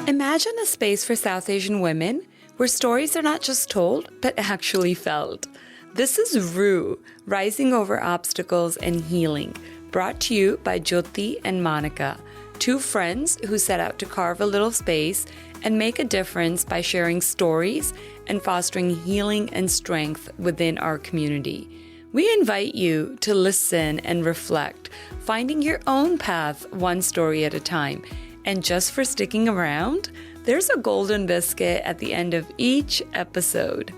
Imagine a space for South Asian women where stories are not just told, but actually felt. This is ROOH, Rising Over Obstacles and Healing, brought to you by Jyoti and Monica, two friends who set out to carve a little space and make a difference by sharing stories and fostering healing and strength within our community. We invite you to listen and reflect, finding your own path one story at a time. And just for sticking around, there's a golden biscuit at the end of each episode.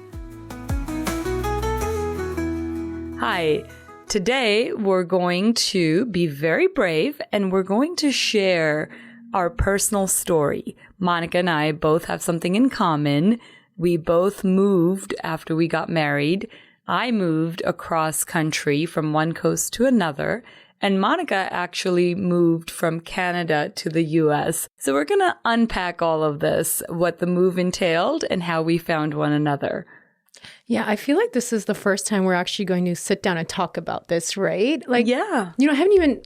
Hi, today we're going to be very brave and we're going to share our personal story. Monica and I both have something in common. We both moved after we got married. I moved across country from one coast to another. And Monica actually moved from Canada to the US. So we're going to unpack all of this, what the move entailed and how we found one another. Yeah, I feel like this is the first time we're actually going to sit down and talk about this, right? Like, yeah. I haven't even,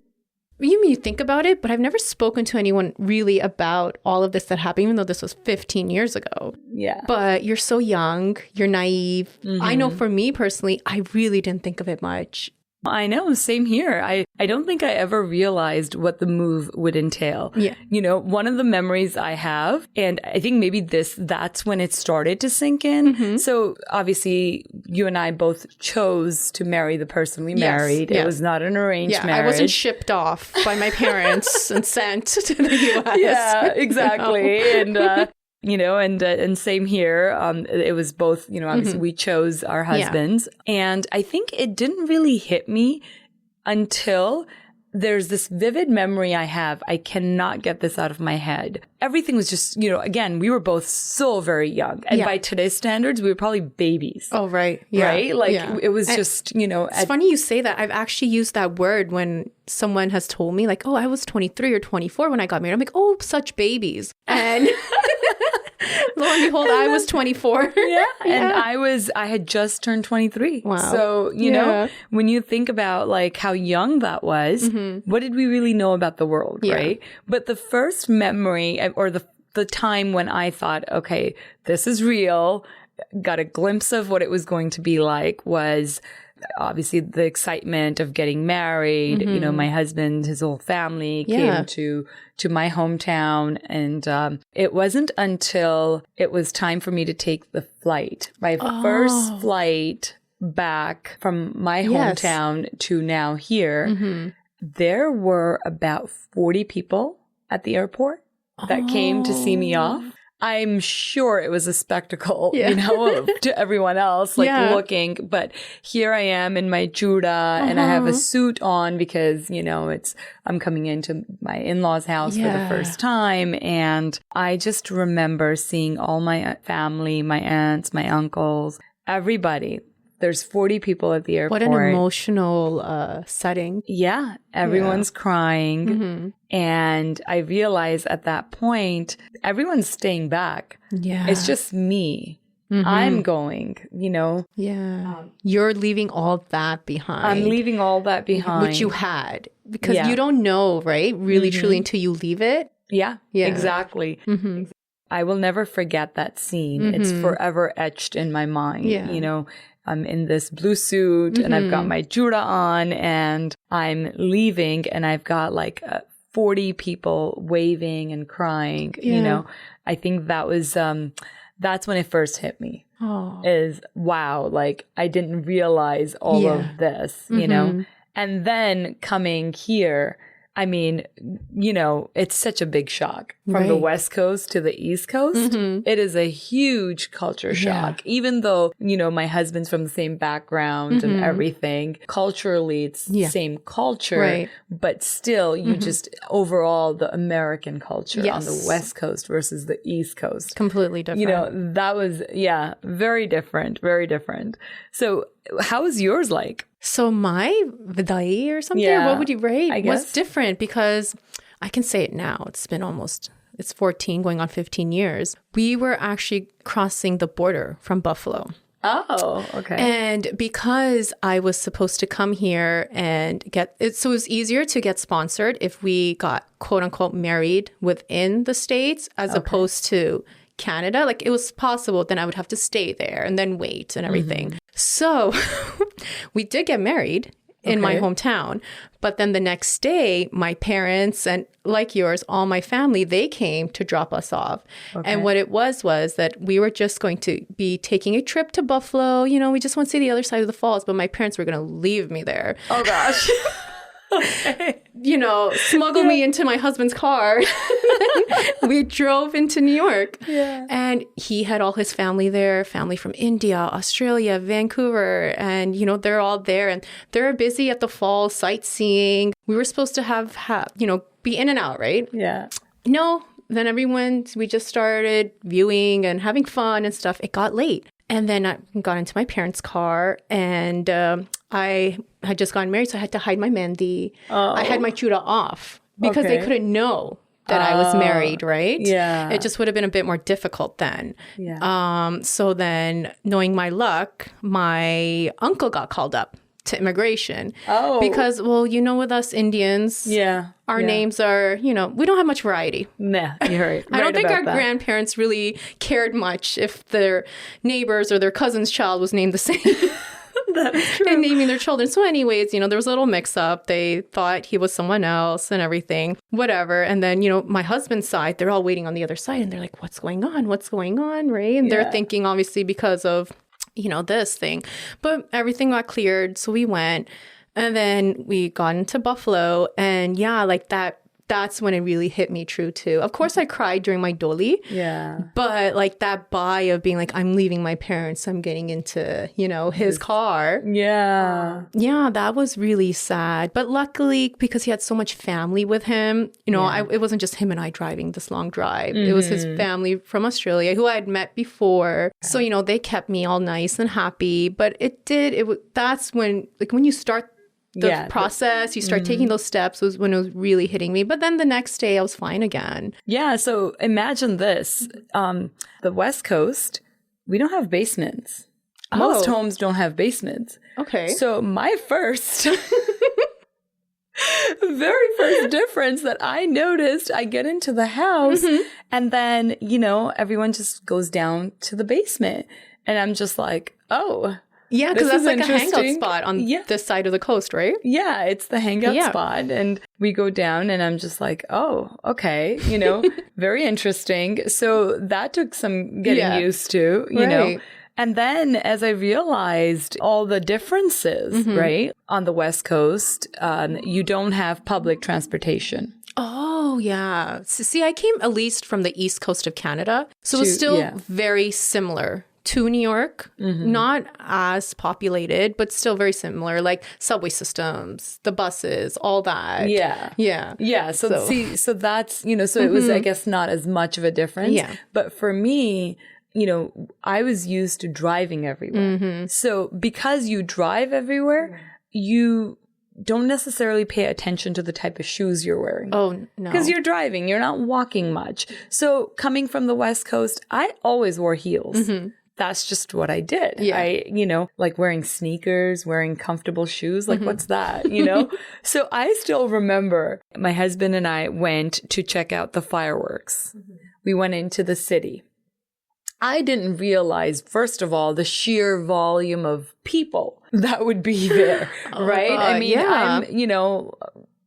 you think about it, but I've never spoken to anyone really about all of this that happened, even though this was 15 years ago. Yeah. But you're so young, you're naive. Mm-hmm. I know for me personally, I really didn't think of it much. I know, same here. I don't think I ever realized what the move would entail. Yeah. One of the memories I have, and I think maybe that's when it started to sink in. Mm-hmm. So obviously you and I both chose to marry the person we married. It was not an arranged marriage. I wasn't shipped off by my parents and sent to the US. Yeah, exactly. And same here. It was both, obviously we chose our husbands. Yeah. And I think it didn't really hit me until there's this vivid memory I have. I cannot get this out of my head. Everything was just, again, we were both so very young. And by today's standards, we were probably babies. Oh, right. Yeah. Right? It was just, It's funny you say that. I've actually used that word when someone has told me like, oh, I was 23 or 24 when I got married. I'm like, oh, such babies. And lo and behold, I was 24. Yeah. And I had just turned 23. Wow. So, when you think about like how young that was, what did we really know about the world, right? But the first memory or the time when I thought, okay, this is real, got a glimpse of what it was going to be like was obviously the excitement of getting married. My husband, his whole family came to my hometown. And it wasn't until it was time for me to take the flight, my first flight back from my hometown to now here, there were about 40 people at the airport that came to see me off. I'm sure it was a spectacle, to everyone else, looking. But here I am in my juda and I have a suit on because, I'm coming into my in-laws' house for the first time. And I just remember seeing all my family, my aunts, my uncles, everybody. There's 40 people at the airport. What an emotional setting. Yeah. Everyone's crying. And I realized at that point, everyone's staying back. Yeah. It's just me. I'm going, Yeah. You're leaving all that behind. I'm leaving all that behind. Which you had. Because you don't know, right? Really, truly until you leave it. Yeah. Exactly. I will never forget that scene. It's forever etched in my mind. Yeah. I'm in this blue suit and I've got my juda on and I'm leaving and I've got like 40 people waving and crying. I think that was, that's when it first hit me is wow. Like I didn't realize all of this, and then coming here, I mean, it's such a big shock from the West Coast to the East Coast. It is a huge culture shock, even though, my husband's from the same background and everything. Culturally, it's the same culture, but still you just overall the American culture on the West Coast versus the East Coast. Completely different. That was, very different, very different. So how was yours like? So my vidai or something, or what would you rate, was different because I can say it now. It's been it's 14 going on 15 years. We were actually crossing the border from Buffalo. Oh, okay. And because I was supposed to come here and get it, so it was easier to get sponsored if we got quote unquote married within the States as opposed to Canada. Like it was possible, then I would have to stay there and then wait and everything. So we did get married in my hometown. But then the next day, my parents and like yours, all my family, they came to drop us off. Okay. And what it was that we were just going to be taking a trip to Buffalo. You know, we just want to see the other side of the falls. But my parents were going to leave me there. Oh, gosh. Okay. You know, smuggle me into my husband's car. We drove into New York. Yeah. And he had all his family there, family from India, Australia, Vancouver. And, you know, they're all there and they're busy at the falls sightseeing. We were supposed to have you know, be in and out, right? Yeah. No. Then we just started viewing and having fun and stuff. It got late. And then I got into my parents' car and I had just gotten married, so I had to hide my mehndi. Oh. I had my chura off because they couldn't know that I was married, right? Yeah. It just would have been a bit more difficult then. Yeah. So then, knowing my luck, my uncle got called up to immigration. Oh. Because, well, you know, with us Indians, our names are, you know, we don't have much variety. Nah, you're right. I don't think our grandparents really cared much if their neighbors or their cousin's child was named the same. That is true. And naming their children. So anyways, you know, there was a little mix up. They thought he was someone else and everything, whatever. And then, you know, my husband's side, they're all waiting on the other side and they're like, what's going on? What's going on? Right. And they're thinking obviously because of, you know, this thing, but everything got cleared. So we went and then we got into Buffalo and like that's when it really hit me true too. Of course I cried during my doli. Yeah. But like that buy of being like, I'm leaving my parents, I'm getting into, you know, his car. Yeah. Yeah, that was really sad. But luckily, because he had so much family with him, you know, it wasn't just him and I driving this long drive. It was his family from Australia who I had met before. So, you know, they kept me all nice and happy. But that's when, like when you start the process, you start taking those steps was when it was really hitting me. But then the next day I was fine again. Yeah. So imagine this. The West Coast, we don't have basements. Most homes don't have basements. Okay. So my very first difference that I noticed, I get into the house and then, you know, everyone just goes down to the basement. And I'm just like, oh. Yeah, because that's like a hangout spot on this side of the coast, right? Yeah, it's the hangout spot. And we go down and I'm just like, oh, okay, you know, very interesting. So that took some getting used to, you know. And then as I realized all the differences, right, on the West Coast, you don't have public transportation. Oh, yeah. So, see, I came at least from the East Coast of Canada. So it was still very similar to New York, not as populated, but still very similar, like subway systems, the buses, all that. Yeah. So that's, you know, so it was, I guess, not as much of a difference. Yeah. But for me, you know, I was used to driving everywhere. So because you drive everywhere, you don't necessarily pay attention to the type of shoes you're wearing. Oh, no. Because you're driving, you're not walking much. So coming from the West Coast, I always wore heels. That's just what I did. I, you know, like wearing sneakers, wearing comfortable shoes. Like, what's that? You know? So I still remember my husband and I went to check out the fireworks. We went into the city. I didn't realize, first of all, the sheer volume of people that would be there, right? I mean, I'm, you know,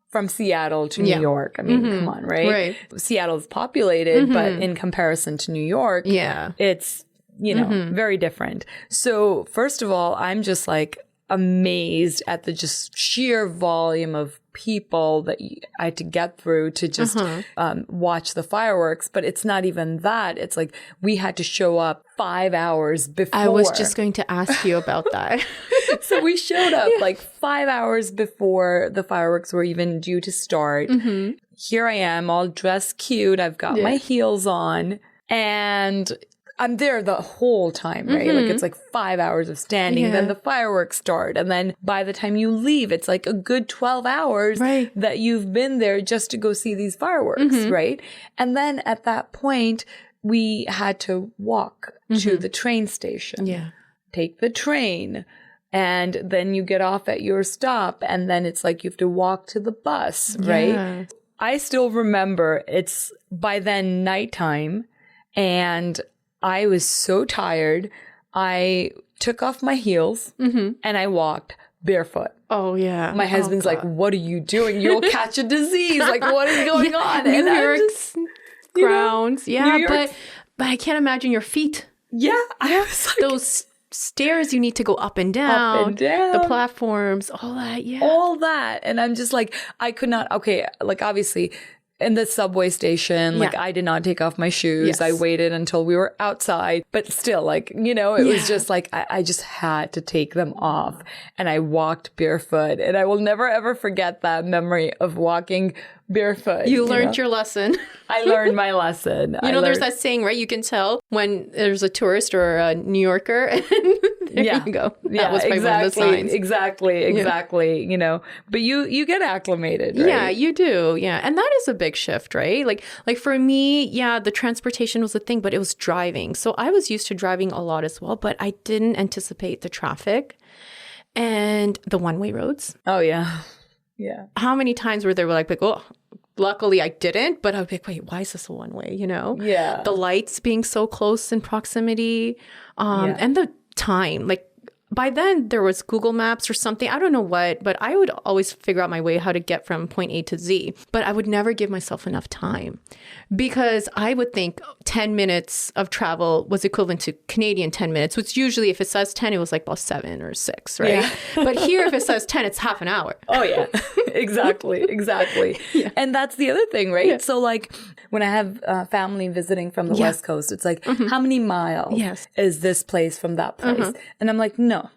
from Seattle to New York. I mean, come on, right? Seattle's populated, but in comparison to New York, it's, you know, very different. So first of all, I'm just like amazed at the just sheer volume of people that I had to get through to just watch the fireworks. But it's not even that. It's like we had to show up 5 hours before. I was just going to ask you about that. So we showed up like 5 hours before the fireworks were even due to start. Here I am all dressed cute. I've got my heels on and I'm there the whole time, right? Like it's like 5 hours of standing. Then the fireworks start. And then by the time you leave, it's like a good 12 hours that you've been there just to go see these fireworks, right? And then at that point, we had to walk to the train station. take the train. And then you get off at your stop, and then it's like you have to walk to the bus, right? Yeah. I still remember it's by then nighttime, and I was so tired. I took off my heels and I walked barefoot. Oh, yeah. My husband's like, what are you doing? You'll catch a disease. Like, what is going on? New York's grounds. Yeah, but I can't imagine your feet. Yeah. I was like, those stairs you need to go up and down, the platforms, all that. Yeah. All that. And I'm just like, I could not, okay, like obviously in the subway station, like I did not take off my shoes. Yes. I waited until we were outside, but still like, you know, it was just like, I just had to take them off, and I walked barefoot, and I will never ever forget that memory of walking barefoot. You learned your lesson. I learned my lesson. There's that saying, right? You can tell when there's a tourist or a New Yorker. And there you go. That was probably one of the signs. Exactly. You know, but you get acclimated, right? Yeah, you do. Yeah. And that is a big shift, right? Like for me, the transportation was a thing, but it was driving. So I was used to driving a lot as well, but I didn't anticipate the traffic and the one-way roads. Oh, yeah. Yeah. How many times were there like, oh, luckily I didn't, but I would be like, wait, why is this a one way? You know? Yeah. The lights being so close in proximity, and the time. Like by then there was Google Maps or something. I don't know what, but I would always figure out my way how to get from point A to Z. But I would never give myself enough time, because I would think 10 minutes of travel was equivalent to Canadian 10 minutes, which usually if it says 10, it was like about 7 or 6, right? Yeah. But here, if it says 10, it's half an hour. Oh, yeah. Exactly. Yeah. And that's the other thing, right? Yeah. So like when I have family visiting from the West Coast, it's like, how many miles is this place from that place? And I'm like, no,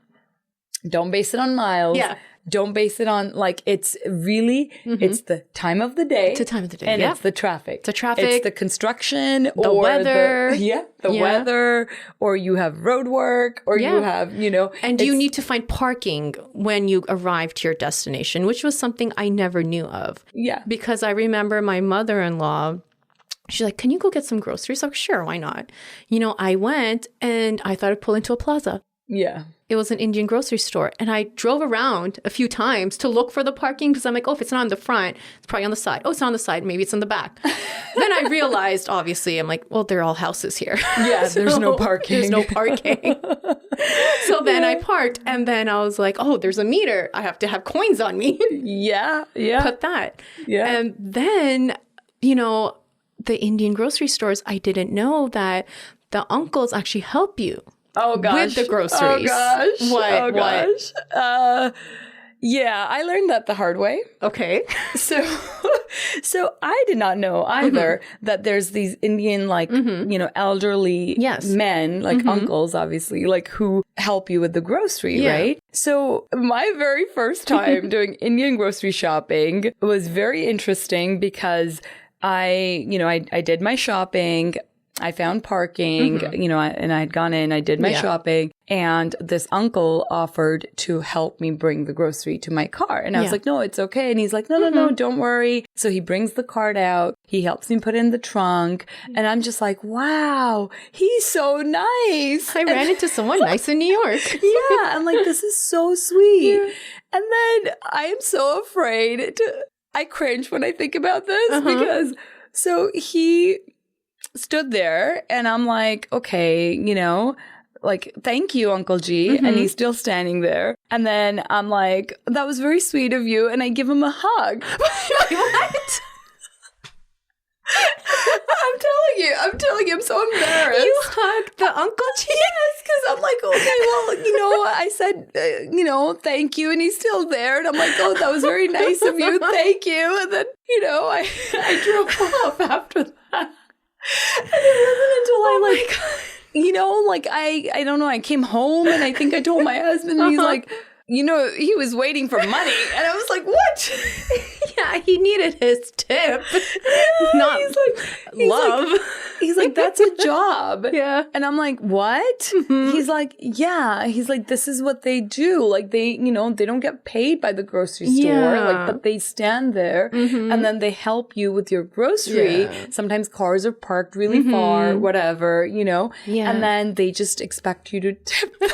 don't base it on miles. Yeah. Don't base it on, like, it's really, it's the time of the day. It's the time of the day. And it's the traffic. It's the construction. The weather. The weather. Or you have road work. Or you have, you know. And you need to find parking when you arrive to your destination, which was something I never knew of. Yeah. Because I remember my mother-in-law, she's like, can you go get some groceries? I'm like, sure, why not? You know, I went and I thought I'd pull into a plaza. Yeah. It was an Indian grocery store. And I drove around a few times to look for the parking, because I'm like, oh, if it's not on the front, it's probably on the side. Oh, it's on the side. Maybe it's in the back. Then I realized, obviously, I'm like, well, they're all houses here. Yeah, so there's no parking. There's no parking. So then I parked, and then I was like, oh, there's a meter. I have to have coins on me. Yeah. Put that. Yeah. And then, you know, the Indian grocery stores, I didn't know that the uncles actually help you. Oh, gosh. With the groceries. Oh, gosh. What? Yeah, I learned that the hard way. Okay. So I did not know either that there's these Indian, like, you know, elderly men, like uncles, obviously, like, who help you with the grocery, right? So my very first time doing Indian grocery shopping was very interesting, because I did my shopping. I found parking, you know, and I had gone in, I did my shopping, and this uncle offered to help me bring the grocery to my car. And I was like, no, it's okay. And he's like, no, don't worry. So he brings the cart out. He helps me put in the trunk. And I'm just like, wow, he's so nice. I ran into someone nice in New York. Yeah. I'm like, this is so sweet. Yeah. And then I am so afraid I cringe when I think about this, because so he stood there, and I'm like, okay, you know, like, thank you, Uncle G. And he's still standing there. And then I'm like, that was very sweet of you. And I give him a hug. What? I'm telling you, I'm so embarrassed. You hugged the Uncle G? Yes, because I'm like, okay, well, you know, I said, you know, thank you. And he's still there. And I'm like, oh, that was very nice of you. Thank you. And then, you know, I drove off after that. And it wasn't until you know, like, I don't know, I came home, and I think I told my husband, and he's like, you know, he was waiting for money. And I was like, what? Yeah, he needed his tip, not love. He's like, that's a job. Yeah. And I'm like, what? Mm-hmm. He's like, yeah. He's like, this is what they do. Like they, they don't get paid by the grocery store. Yeah. But they stand there and then they help you with your grocery. Yeah. Sometimes cars are parked really far, whatever, Yeah. And then they just expect you to tip them.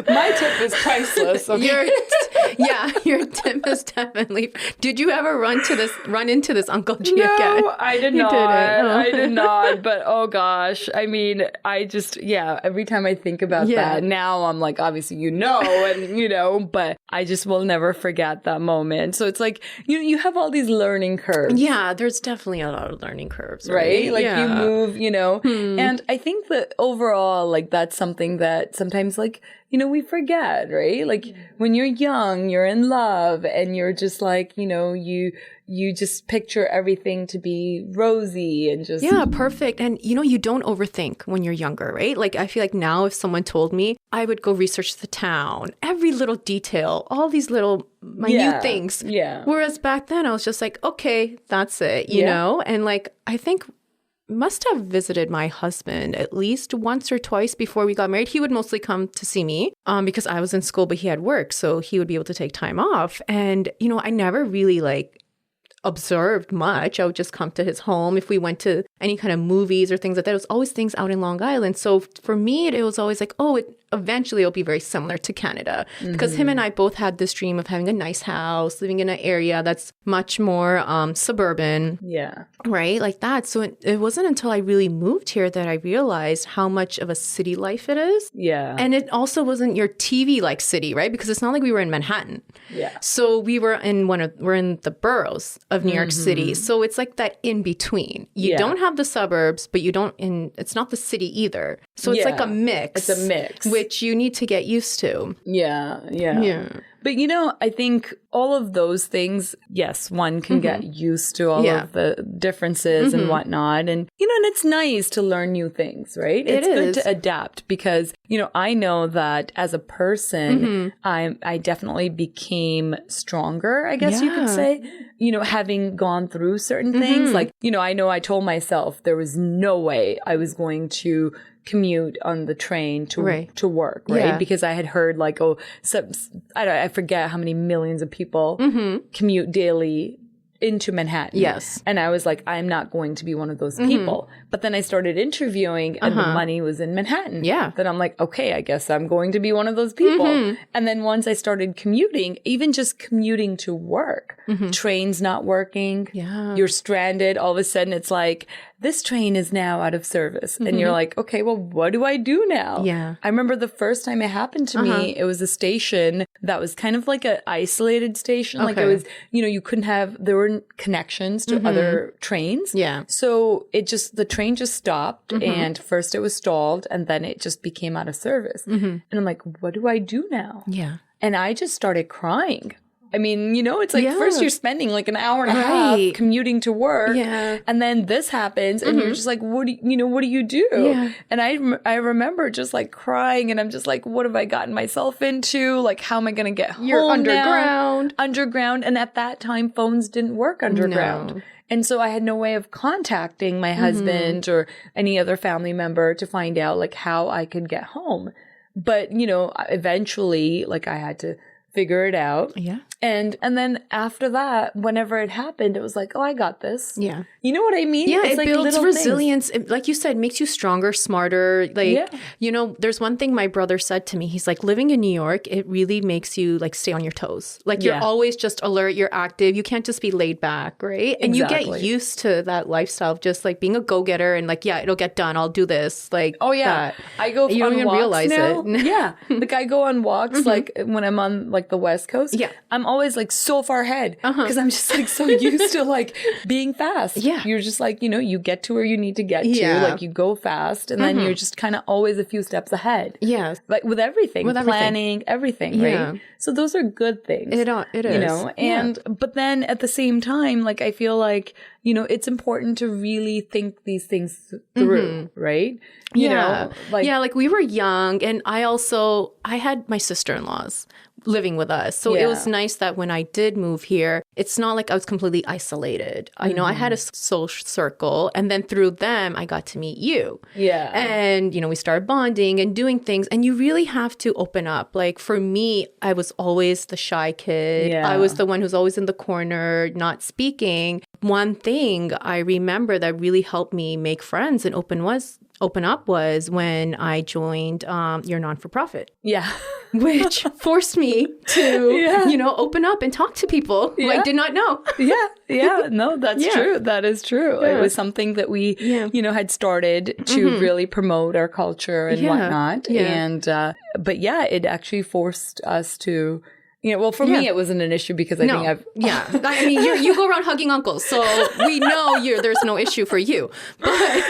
My tip is priceless. Okay? Your tip is definitely. Did you ever run into this Uncle G again? No, I did not. I did not. But oh gosh, I mean, I just every time I think about that, now I'm like, obviously, and but I just will never forget that moment. So it's like you have all these learning curves. Yeah, there's definitely a lot of learning curves, right? Like you move, and I think that overall, like that's something that sometimes like. We forget, right? Like when you're young, you're in love and you're just like, you just picture everything to be rosy and just. Yeah, perfect. And, you don't overthink when you're younger, right? Like I feel like now if someone told me, I would go research the town, every little detail, all these little minute things. Yeah. Whereas back then I was just like, okay, that's it, you know? And like, I think must have visited my husband at least once or twice before we got married. He would mostly come to see me because I was in school, but he had work. So he would be able to take time off. And, I never really observed much. I would just come to his home. If we went to any kind of movies or things like that, it was always things out in Long Island. So for me, it was always like, eventually it'll be very similar to Canada because him and I both had this dream of having a nice house, living in an area that's much more suburban. Yeah. Right? Like that. So it wasn't until I really moved here that I realized how much of a city life it is. Yeah. And it also wasn't your TV like city, right? Because it's not like we were in Manhattan. Yeah. So we were we're in the boroughs of New York City. So it's like that in between. You don't have the suburbs, but it's not the city either. So it's like a mix. It's a mix. Which you need to get used to. Yeah. But, I think all of those things, yes, one can get used to all of the differences and whatnot. And, and it's nice to learn new things, right? It's good to adapt because, I know that as a person, I definitely became stronger, I guess you could say, having gone through certain things. Like, I know I told myself there was no way I was going to commute on the train to work, right? Yeah. Because I had heard like, I forget how many millions of people commute daily into Manhattan. Yes. And I was like, I'm not going to be one of those people. But then I started interviewing and the money was in Manhattan. Yeah. Then I'm like, okay, I guess I'm going to be one of those people. And then once I started commuting, even just commuting to work, trains not working. Yeah. You're stranded. All of a sudden it's like, this train is now out of service. And you're like, okay, well, what do I do now? Yeah. I remember the first time it happened to me, it was a station that was kind of like an isolated station. Like it was, you couldn't there were connections to other trains. Yeah. So the train just stopped and first it was stalled and then it just became out of service. And I'm like, what do I do now? Yeah. And I just started crying. I mean, it's like first you're spending like an hour and a half commuting to work. Yeah. And then this happens and you're just like, what do you do? Yeah. And I remember just like crying and I'm just like, what have I gotten myself into? Like, how am I going to get home You're underground. now? Underground. And at that time, phones didn't work underground. No. And so I had no way of contacting my husband or any other family member to find out like how I could get home. But, eventually like I had to figure it out. Yeah. And then after that, whenever it happened, it was like, oh, I got this. Yeah. You know what I mean? Yeah, it's it like builds little resilience. Like you said, makes you stronger, smarter. Like, there's one thing my brother said to me. He's like, living in New York, it really makes you like stay on your toes. Like you're always just alert, you're active. You can't just be laid back, right? And you get used to that lifestyle of just like being a go-getter and like, it'll get done. I'll do this. Like, oh yeah. I go you on don't even walks realize now. it. Yeah. Like I go on walks like when I'm on like the West Coast. Yeah. I'm always like so far ahead because I'm just like so used to like being fast. Yeah. You're just like, you get to where you need to get to. Like you go fast and then you're just kind of always a few steps ahead. Yeah. Like with everything. Planning, everything, right? So those are good things. It is. And but then at the same time, like I feel like, it's important to really think these things through, right? You know, like we were young and I had my sister-in-laws. living with us. So it was nice that when I did move here, it's not like I was completely isolated. I know I had a social circle, and then through them, I got to meet you. Yeah. And, we started bonding and doing things, and you really have to open up. Like for me, I was always the shy kid. Yeah. I was the one who's always in the corner, not speaking. One thing I remember that really helped me make friends and open up was when I joined your non-for-profit. Yeah. Which forced me to, open up and talk to people who I did not know. Yeah. No, that's true. That is true. It was something that we, had started to really promote our culture and whatnot. Yeah. And, but it actually forced us to, well, for me, it wasn't an issue because I think I've... I mean, you go around hugging uncles, so we know there's no issue for you. But...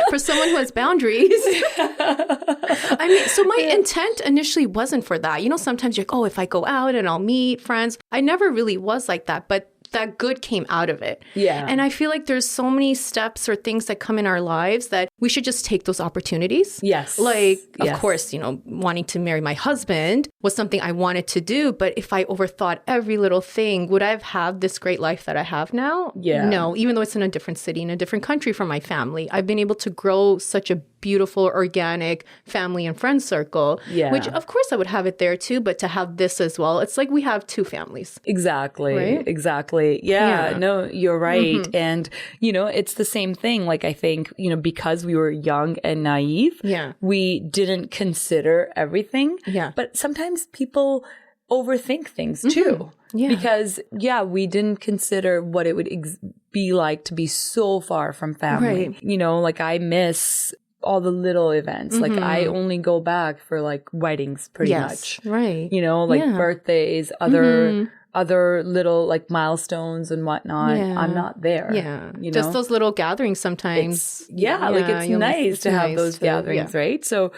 for someone who has boundaries. I mean, so my intent initially wasn't for that. Sometimes you're like, oh, if I go out and I'll meet friends. I never really was like that, but that good came out of it. Yeah. And I feel like there's so many steps or things that come in our lives that we should just take those opportunities. Yes. Like, of course, wanting to marry my husband was something I wanted to do. But if I overthought every little thing, would I have had this great life that I have now? Yeah. No, even though it's in a different city, in a different country from my family, I've been able to grow such a beautiful, organic family and friend circle, which of course I would have it there too, but to have this as well, it's like we have two families. Exactly. Right? Exactly. Yeah. No, you're right. And, it's the same thing. Like, I think, because we were young and naive, we didn't consider everything. Yeah. But sometimes people overthink things too. Yeah. Because, we didn't consider what it would be like to be so far from family. Right. Like I miss all the little events. Like I only go back for like weddings pretty much. Right. Birthdays, other little like milestones and whatnot. I'm not there. Yeah. Just those little gatherings sometimes. It's nice to have those gatherings, right? So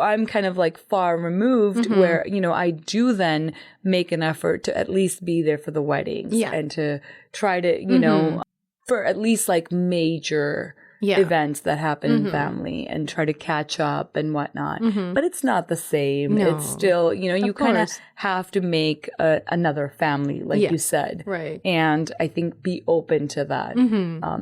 I'm kind of like far removed where, I do then make an effort to at least be there for the weddings and to try to, for at least like major events that happen in family and try to catch up and whatnot. But it's not the same. No. It's still, you kind of have to make another family, like you said. Right. And I think be open to that.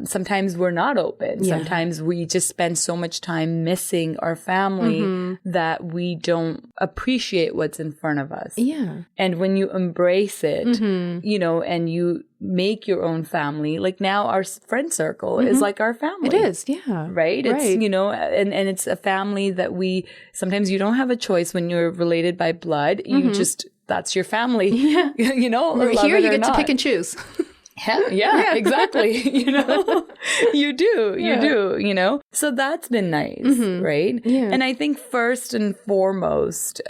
Sometimes we're not open. Yeah. Sometimes we just spend so much time missing our family that we don't appreciate what's in front of us. Yeah. And when you embrace it, and you make your own family, like now our friend circle is like our family. It is, yeah. Right? It's, and it's a family that sometimes you don't have a choice when you're related by blood. You just, that's your family. Yeah. Here you get to pick and choose. Yeah, exactly. You do. So that's been nice, right? Yeah. And I think first and foremost,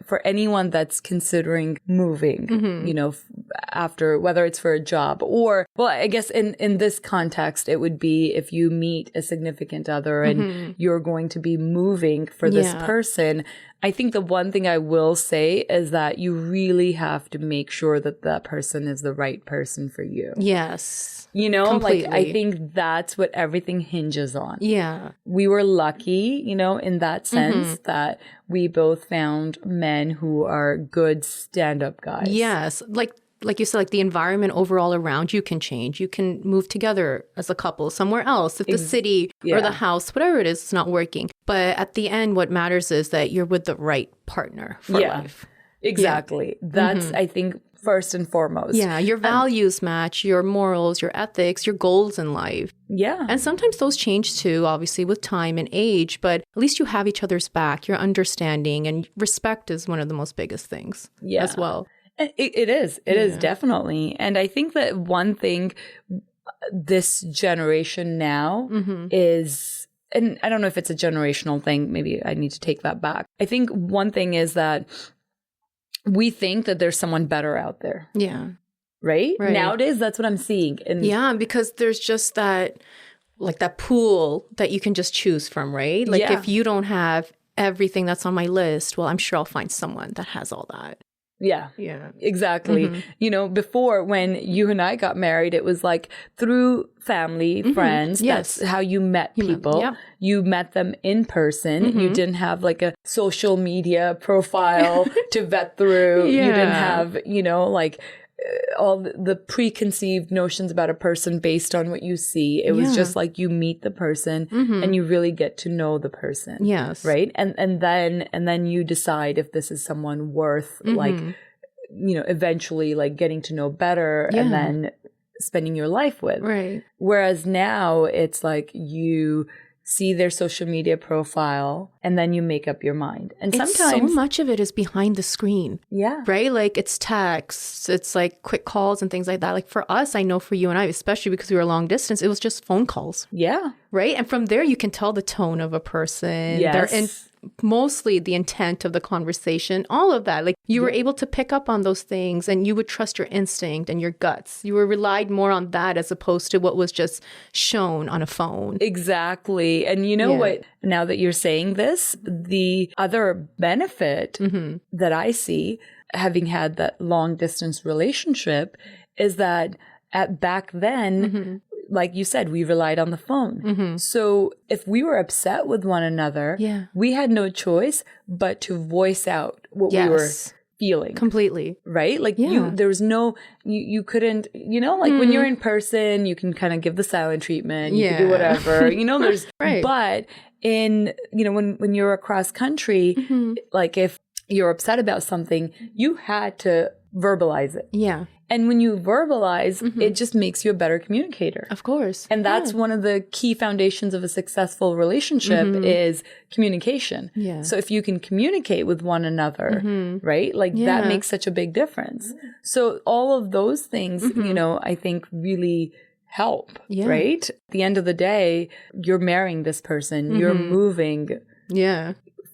for anyone that's considering moving, after, whether it's for a job or, well, I guess in this context, it would be if you meet a significant other and you're going to be moving for this person. I think the one thing I will say is that you really have to make sure that that person is the right person for you. Yes. Completely. Like I think that's what everything hinges on. Yeah. We were lucky, in that sense that we both found men who are good stand-up guys. Yes. Like you said, like the environment overall around you can change. You can move together as a couple somewhere else. If the city or the house, whatever it is not working. But at the end, what matters is that you're with the right partner for life. Exactly. Yeah. That's, I think, first and foremost. Yeah. Your values match, your morals, your ethics, your goals in life. Yeah. And sometimes those change too, obviously, with time and age. But at least you have each other's back, your understanding, and respect is one of the most biggest things as well. It is. It is definitely. And I think that one thing this generation now is, and I don't know if it's a generational thing. Maybe I need to take that back. I think one thing is that we think that there's someone better out there. Yeah. Right? Nowadays, that's what I'm seeing. And because there's just that pool that you can just choose from, right? Like if you don't have everything that's on my list, well, I'm sure I'll find someone that has all that. Yeah. Yeah. Exactly. Mm-hmm. You know, before when you and I got married, it was like through family, friends. Yes. That's how you met people. Yeah. You met them in person. You didn't have like a social media profile to vet through. Yeah. You didn't have, you know, like all the preconceived notions about a person based on what you see. It was just like you meet the person and you really get to know the person. Yes. Right. And then you decide if this is someone worth like, you know, eventually like getting to know better and then spending your life with. Right. Whereas now it's like you see their social media profile and then you make up your mind. And sometimes so much of it is behind the screen. Yeah. Right? Like it's texts, it's like quick calls and things like that. Like for us, I know for you and I, especially because we were long distance, it was just phone calls. Yeah. Right? And from there, you can tell the tone of a person. Yes. Mostly the intent of the conversation, all of that. Like you were able to pick up on those things and you would trust your instinct and your guts. You were relied more on that as opposed to what was just shown on a phone. Exactly. And you know what? Now that you're saying this, the other benefit that I see having had that long distance relationship is that back then, like you said, we relied on the phone. So if we were upset with one another, we had no choice but to voice out what we were feeling. Completely. Right? Like there was no, you couldn't, you know, like when you're in person, you can kind of give the silent treatment. You can do whatever, you know, there's, but in, you know, when you're across country, like if you're upset about something, you had to verbalize it. Yeah. And when you verbalize, it just makes you a better communicator. Of course. And that's one of the key foundations of a successful relationship is communication. Yeah. So if you can communicate with one another, right? Like that makes such a big difference. So all of those things, you know, I think really help, right? At the end of the day, you're marrying this person, you're moving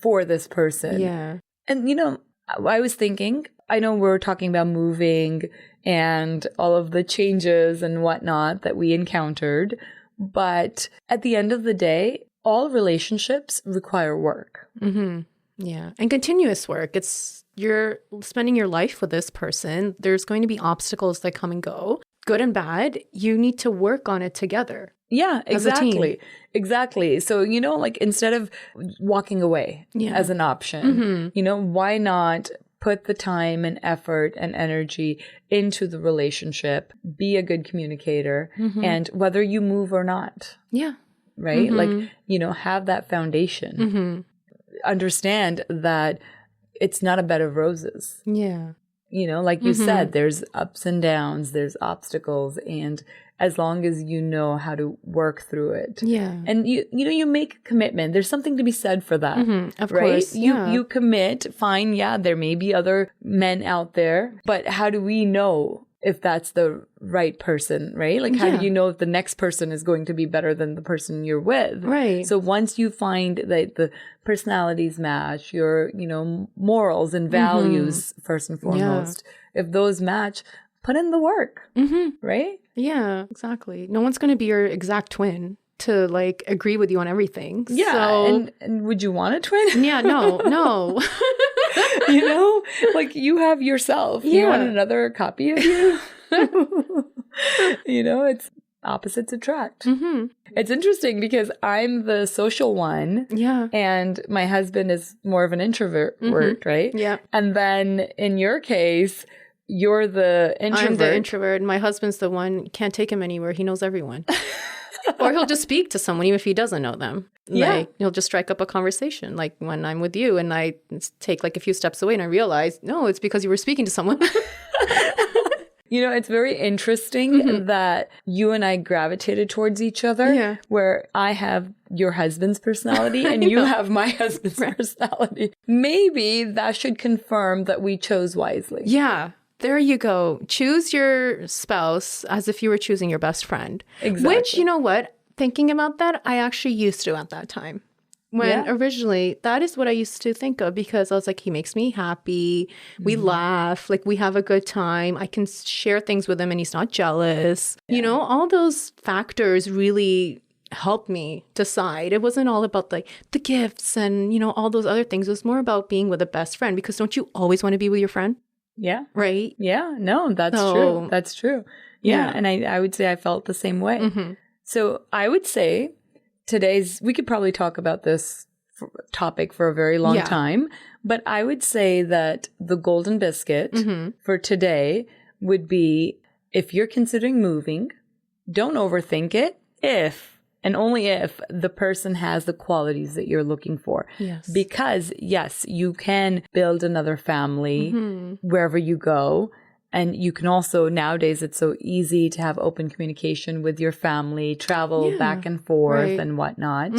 for this person. Yeah. And, you know, I was thinking, I know we're talking about moving and all of the changes and whatnot that we encountered, but at the end of the day, all relationships require work. Yeah. And continuous work. It's you're spending your life with this person. There's going to be obstacles that come and go, good and bad. You need to work on it together. Yeah, exactly. Exactly. So, you know, like instead of walking away as an option, you know, why not put the time and effort and energy into the relationship, be a good communicator, and whether you move or not. Yeah. Right? Like, you know, have that foundation. Understand that it's not a bed of roses. Yeah. You know, like you said, there's ups and downs, there's obstacles, and as long as you know how to work through it. Yeah. And you know, you make a commitment. There's something to be said for that. Of right? course. You commit, fine, there may be other men out there, but how do we know if that's the right person, right? Like how do you know if the next person is going to be better than the person you're with? Right. So once you find that the personalities match, your, you know, morals and values first and foremost, if those match, put in the work, right? Yeah, exactly. No one's going to be your exact twin to like agree with you on everything. Yeah. So, and would you want a twin? Yeah, no. You know, like you have yourself. You want another copy of you? You know, it's opposites attract. It's interesting because I'm the social one. Yeah. And my husband is more of an introvert, right? Yeah. And then in your case, you're the introvert. I'm the introvert. My husband's the one, can't take him anywhere. He knows everyone. Or he'll just speak to someone even if he doesn't know them. Like, he'll just strike up a conversation. Like when I'm with you and I take like a few steps away and I realize, no, it's because you were speaking to someone. You know, it's very interesting that you and I gravitated towards each other, where I have your husband's personality and you have my husband's personality. Maybe that should confirm that we chose wisely. Yeah. There you go. Choose your spouse as if you were choosing your best friend. Exactly. Which, you know what? Thinking about that, I actually used to at that time. When originally, that is what I used to think of because I was like, he makes me happy. We laugh, like we have a good time. I can share things with him and he's not jealous. You know, all those factors really helped me decide. It wasn't all about like the gifts and, you know, all those other things. It was more about being with a best friend because don't you always want to be with your friend? Yeah. Right? Yeah. No, that's true. That's true. Yeah. And I would say I felt the same way. Mm-hmm. So I would say we could probably talk about this topic for a very long time, but I would say that the golden biscuit for today would be, if you're considering moving, don't overthink it if and only if the person has the qualities that you're looking for. Yes. Because yes, you can build another family wherever you go. And you can also, nowadays, it's so easy to have open communication with your family, travel back and forth and whatnot.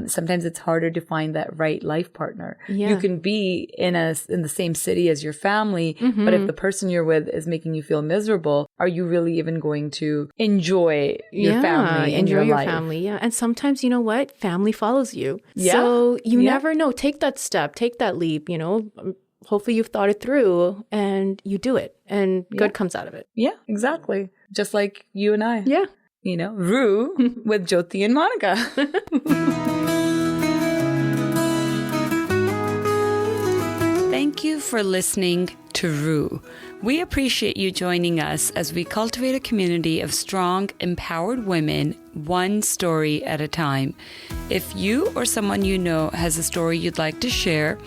Sometimes it's harder to find that right life partner. Yeah. You can be in the same city as your family, but if the person you're with is making you feel miserable, are you really even going to enjoy your family and your life? Family, and sometimes, you know what? Family follows you. Yeah. So you never know. Take that step. Take that leap, Hopefully you've thought it through and you do it and good comes out of it. Yeah, exactly. Just like you and I. Yeah. ROOH with Jyoti and Monica. Thank you for listening to ROOH. We appreciate you joining us as we cultivate a community of strong, empowered women, one story at a time. If you or someone you know has a story you'd like to share,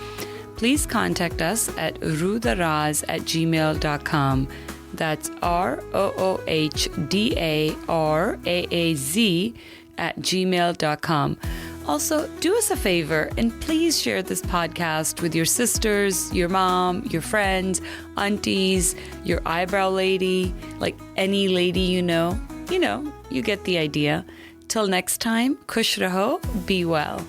please contact us at roohdaraz@gmail.com. That's ROOHDARAAZ@gmail.com. Also, do us a favor and please share this podcast with your sisters, your mom, your friends, aunties, your eyebrow lady, like any lady you know. You get the idea. Till next time, Kush raho, be well.